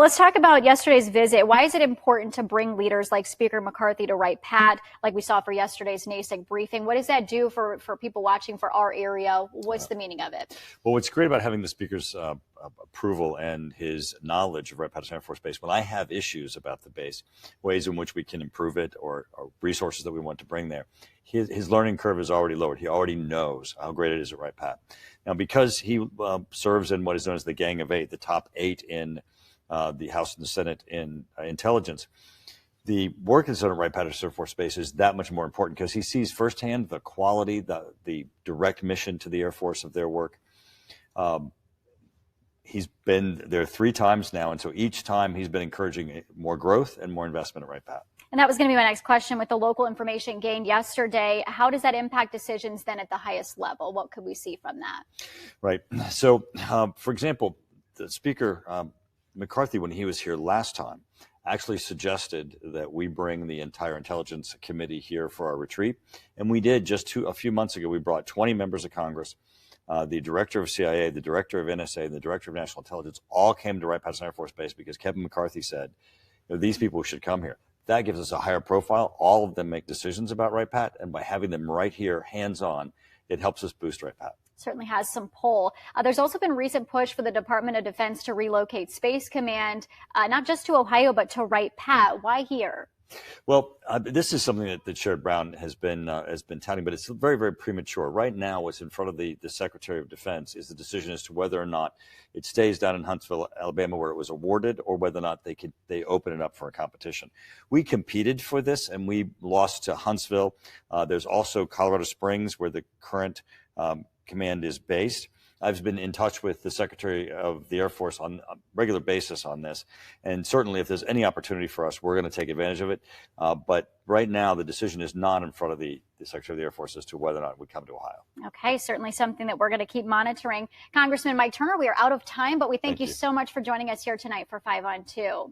Let's talk about yesterday's visit. Why is it important to bring leaders like Speaker McCarthy to Wright-Patt, like we saw for yesterday's NASIC briefing? What does that do for people watching for our area? What's the meaning of it? Well, what's great about having the Speaker's approval and his knowledge of Wright-Patt Air Force Base, when I have issues about the base, ways in which we can improve it or resources that we want to bring there, his learning curve is already lowered. He already knows how great it is at Wright-Patt. Now, because he serves in what is known as the Gang of Eight, the top 8 in the House and the Senate in intelligence, the work that's done at Wright-Patt Air Force Base is that much more important because he sees firsthand the quality, the direct mission to the Air Force of their work. He's been there 3 times now, and so each time he's been encouraging more growth and more investment at Wright-Patt. And that was going to be my next question. With the local information gained yesterday, how does that impact decisions then at the highest level? What could we see from that? Right. So, for example, the Speaker McCarthy, when he was here last time, actually suggested that we bring the entire Intelligence Committee here for our retreat. And we did just a few months ago. We brought 20 members of Congress, the director of CIA, the director of NSA, and the director of National Intelligence all came to Wright-Patt Air Force Base because Kevin McCarthy said, these people should come here. That gives us a higher profile. All of them make decisions about Wright-Patt, and by having them right here, hands-on, it helps us boost Wright-Patt. Certainly has some pull. There's also been recent push for the Department of Defense to relocate Space Command, not just to Ohio, but to Wright-Patt. Why here? Well, this is something that Sherrod Brown has been touting, but it's very, very premature. Right now, what's in front of the Secretary of Defense is the decision as to whether or not it stays down in Huntsville, Alabama, where it was awarded, or whether or not they open it up for a competition. We competed for this, and we lost to Huntsville. There's also Colorado Springs, where the current command is based. I've been in touch with the Secretary of the Air Force on a regular basis on this. And certainly if there's any opportunity for us, we're going to take advantage of it. But right now, the decision is not in front of the Secretary of the Air Force as to whether or not we come to Ohio. Okay, certainly something that we're going to keep monitoring. Congressman Mike Turner, we are out of time, but we thank you so much for joining us here tonight for 5 on 2.